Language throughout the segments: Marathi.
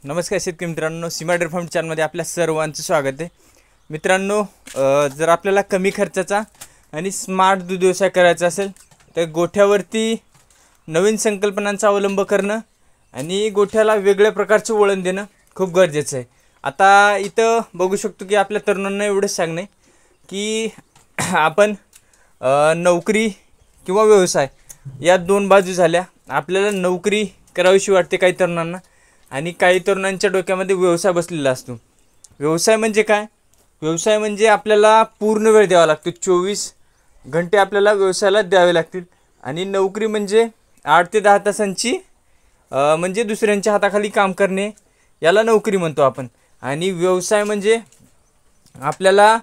नमस्कार शेतकरी मित्रांनो, सीमा डेअरी फार्म चॅनलमध्ये आपल्या सर्वांचं स्वागत आहे. मित्रांनो, जर आपल्याला कमी खर्चाचा आणि स्मार्ट दूध व्यवसाय करायचा असेल तर गोठ्यावरती नवीन संकल्पनांचा अवलंब करणं आणि गोठ्याला वेगळ्या प्रकारचं वळण देणं खूप गरजेचं आहे. आता इथं बघू शकतो की आपल्या तरुणांना एवढंच सांगणे की आपण नोकरी किंवा व्यवसाय या दोन बाजू झाल्या. आपल्याला नोकरी करावीशी वाटते काही तरुणांना आणि काही तरुणांच्या डोक्यामध्ये व्यवसाय बसलेला असतो. व्यवसाय म्हणजे काय? व्यवसाय म्हणजे आपल्याला पूर्ण वेळ द्यावा लागतो, 24 घंटे आपल्याला व्यवसायाला द्यावे लागतील. आणि नोकरी म्हणजे 8 ते 10 तासांची म्हणजे दुसऱ्यांच्या हाताखाली काम करणे, याला नोकरी म्हणतो आपण. आणि व्यवसाय म्हणजे आपल्याला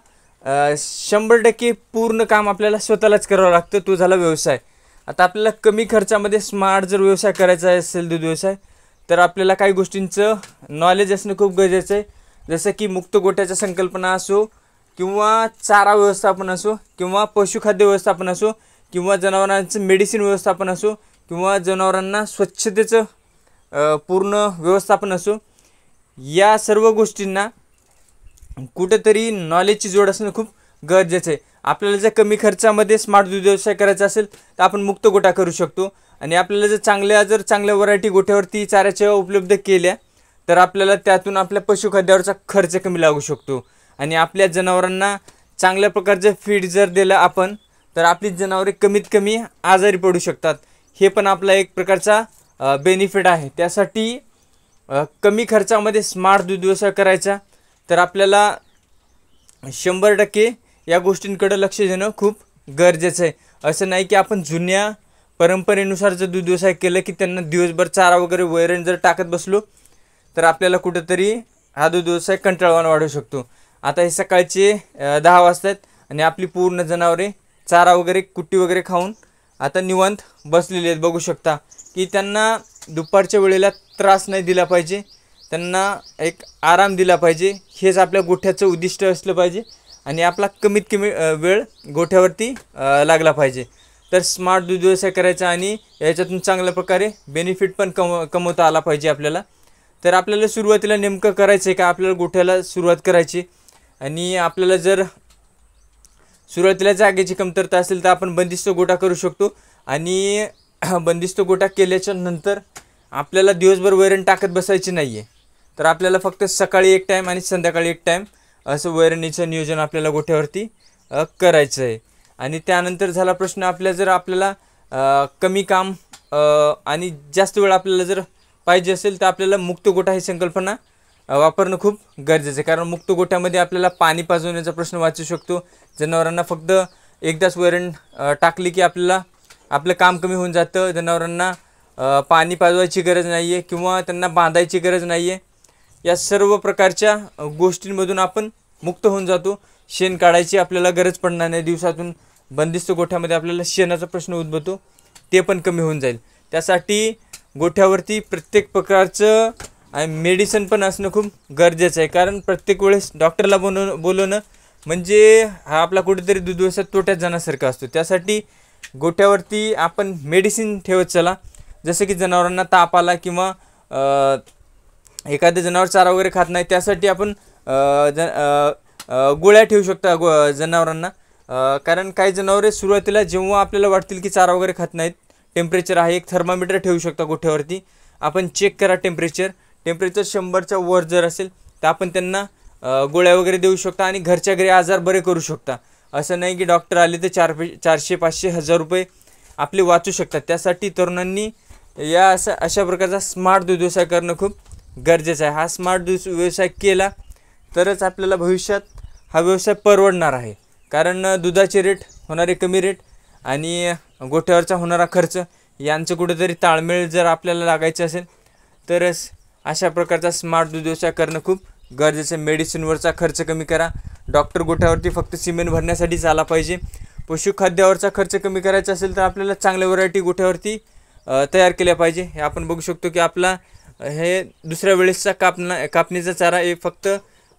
100% पूर्ण काम आपल्याला स्वतःलाच करावं लागतं, तो झाला व्यवसाय. आता आपल्याला कमी खर्चामध्ये स्मार्ट जर व्यवसाय करायचा असेल, दूध व्यवसाय, तर आपल्याला काही गोष्टींचं नॉलेज असणं खूप गरजेचं आहे. जसं की मुक्त गोठ्याच्या संकल्पना असो किंवा चारा व्यवस्थापन असो किंवा पशुखाद्य व्यवस्थापन असो किंवा जनावरांचं मेडिसिन व्यवस्थापन असो किंवा जनावरांना स्वच्छतेचं पूर्ण व्यवस्थापन असो, या सर्व गोष्टींना कुठेतरी नॉलेजची जोड असणं खूप गरजेचं आहे. आपल्याला जर कमी खर्चामध्ये स्मार्ट दूध व्यवसाय करायचा असेल तर आपण मुक्त गोठा करू शकतो. आणि आपल्याला जर चांगल्या व्हरायटी गोठ्यावरती चाऱ्याच्या उपलब्ध केल्या तर आपल्याला त्यातून आपल्या पशुखाद्यावरचा खर्च कमी लागू शकतो. आणि आपल्या जनावरांना चांगल्या प्रकारचं फीड जर दिलं आपण तर आपली जनावरे कमीत कमी आजारी पडू शकतात. हे पण आपला एक प्रकारचा बेनिफिट आहे. त्यासाठी कमी खर्चामध्ये स्मार्ट दूध व्यवसाय करायचा तर आपल्याला 100% या गोष्टींकडे लक्ष देणं खूप गरजेचं आहे. असं नाही की आपण जुन्या परंपरेनुसार जर दूध व्यवसाय केलं की त्यांना दिवसभर चारा वगैरे वैरण जर टाकत बसलो तर आपल्याला कुठंतरी हा दूध व्यवसाय कंटाळवाणा वाढू शकतो. आता हे सकाळचे 10 वाजता आहेत आणि आपली पूर्ण जनावरे चारा वगैरे कुट्टी वगैरे खाऊन आता निवांत बसलेले आहेत. बघू शकता की त्यांना दुपारच्या वेळेला त्रास नाही दिला पाहिजे, त्यांना एक आराम दिला पाहिजे. हेच आपल्या गोठ्याचं उद्दिष्ट असलं पाहिजे आणि आपला कमीत कमी वेळ गोठ्यावरती लागला पाहिजे. तर स्मार्ट दूध व्यवसाय करायचा आणि याच्यातून चांगल्या प्रकारे बेनिफिट पण कमवता आला पाहिजे आपल्याला. तर आपल्याला सुरुवातीला नेमकं करायचं आहे का, आपल्याला गोठ्याला सुरुवात करायची आणि आपल्याला जर सुरुवातीला जागेची कमतरता असेल तर आपण बंदिस्त गोठा करू शकतो. आणि बंदिस्त गोठा केल्याच्या नंतर आपल्याला दिवसभर वैरण टाकत बसायची नाही आहे, तर आपल्याला फक्त सकाळी एक टाईम आणि संध्याकाळी एक टाईम असं वैरणीचं नियोजन आपल्याला गोठ्यावरती करायचं आहे. आणि त्यानंतर झाला प्रश्न, आपल्याला कमी काम आणि जास्त वेळ आपल्याला जर पाहिजे असेल तर आपल्याला मुक्त गोठा ही संकल्पना वापरणं खूप गरजेचं आहे. कारण मुक्त गोठ्यामध्ये आपल्याला पाणी पाजवण्याचा प्रश्न वाचू शकतो. जनावरांना फक्त एकदाच वैरण टाकली की आपलं काम कमी होऊन जातं. जनावरांना पाणी पाजवायची गरज नाही आहे किंवा त्यांना बांधायची गरज नाही आहे. या सर्व प्रकारच्या गोष्टींमधून आपण मुक्त होऊन जातो. शेण काढायची आपल्याला गरज पडणार नाही. दिवसातून बंदिस्त गोठ्यामध्ये आपल्याला शेणाचा प्रश्न उद्भवतो, ते पण कमी होऊन जाईल. त्यासाठी गोठ्यावरती प्रत्येक प्रकारचं मेडिसिन पण असणं खूप गरजेचं आहे. कारण प्रत्येक वेळेस डॉक्टरला बोलवणं म्हणजे हा आपला कुठेतरी दूध व्यवसाय तोट्यात जाण्यासारखा असतो. त्यासाठी गोठ्यावरती आपण मेडिसिन ठेवत चला. जसं की जनावरांना ताप आला किंवा एखादं जनावर चारा वगैरे खात नाही, त्यासाठी आपण गोळ्या ठेवू शकता जनावरांना. कारण काही जनावरे सुरुवातीला जेव्हा आपल्याला वाटतील की चारा वगैरे खात नाहीत, टेम्परेचर आहे, एक थर्मामीटर ठेवू शकता गोठ्यावरती. आपण चेक करा टेम्परेचर 100च्या वर जर असेल तर आपण त्यांना गोळ्या वगैरे देऊ शकता आणि घरच्या घरी आजार बरे करू शकता. असं नाही की डॉक्टर आले तर 400, 500, 1000 रुपये आपले वाचू शकतात. त्यासाठी तरुणांनी अशा प्रकारचा स्मार्ट दूध व्यवसाय करणं खूप गरजेचं आहे. हा स्मार्ट दूध व्यवसाय केला तरच आपल्याला भविष्यात हा व्यवसाय परवडणार आहे. कारण दुधाचे रेट होणारे कमी रेट आणि गोठ्यावरचा होणारा खर्च यांचं कुठेतरी ताळमेळ जर आपल्याला लागायचं असेल तरच अशा प्रकारचा स्मार्ट दूध व्यवसाय करणं खूप गरजेचं आहे. मेडिसिनवरचा खर्च कमी करा. डॉक्टर गोठ्यावरती फक्त सिमेंट भरण्यासाठीच आला पाहिजे. पशुखाद्यावरचा खर्च कमी करायचा असेल तर आपल्याला चांगल्या व्हरायटी गोठ्यावरती तयार केल्या पाहिजे. हे आपण बघू शकतो की आपला हे दुसऱ्या वेळेसचा कापणीचा चारा हे फक्त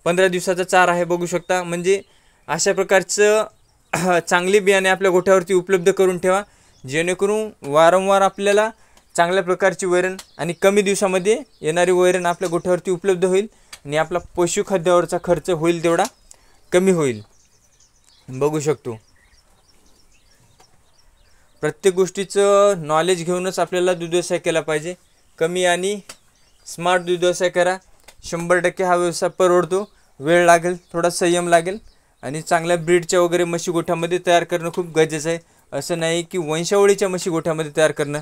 15 दिवसाचा चारा आहे. बघू शकता. म्हणजे अशा प्रकारचं चांगली बियाणे आपल्या गोठ्यावरती उपलब्ध करून ठेवा, जेणेकरून वारंवार आपल्याला चांगल्या प्रकारची वैरण आणि कमी दिवसामध्ये येणारी वैरण आपल्या गोठ्यावरती उपलब्ध होईल आणि आपला पशुखाद्यावरचा खर्च होईल तेवढा कमी होईल. बघू शकतो प्रत्येक गोष्टीचं नॉलेज घेऊनच आपल्याला दूध व्यवसाय केला पाहिजे. कमी आणि स्मार्ट दूध व्यवसाय करा. 100% हा व्यवसाय परवडतो. वेळ लागेल, थोडा संयम लागेल आणि चांगल्या ब्रीडच्या वगैरे म्हशी गोठ्यामध्ये तयार करणं खूप गरजेचं आहे. असं नाही की वंशावळीच्या म्हशी गोठ्यामध्ये तयार करणं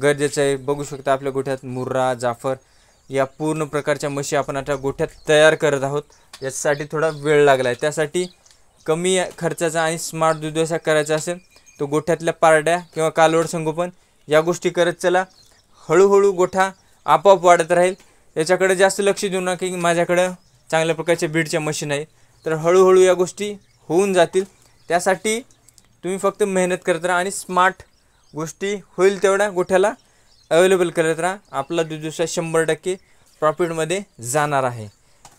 गरजेचं आहे. बघू शकता आपल्या गोठ्यात मुर्रा, जाफर या पूर्ण प्रकारच्या म्हशी आपण आता गोठ्यात तयार करत आहोत. यासाठी थोडा वेळ लागला आहे. त्यासाठी कमी खर्चाचा आणि स्मार्ट दूध व्यवसाय करायचा असेल तो गोठ्यातल्या पारड्या किंवा कालवड संगोपन या गोष्टी करत चला. हळूहळू गोठा आपोआप वाढत राहील. याच्याकडे जास्त लक्ष देऊ नका की माझ्याकडं चांगल्या प्रकारच्या ब्रीडच्या मशीन आहे, तर हळूहळू या गोष्टी होऊन जातील. त्यासाठी तुम्ही फक्त मेहनत करत राहा आणि स्मार्ट गोष्टी होईल तेवढ्या गोठ्याला अवेलेबल करत राहा. आपला दूध व्यवसाय 100% प्रॉफिटमध्ये जाणार आहे.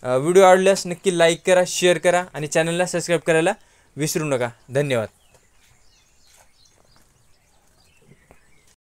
व्हिडिओ आवडल्यास नक्की लाईक करा, शेअर करा आणि चॅनलला सबस्क्राईब करायला विसरू नका. धन्यवाद.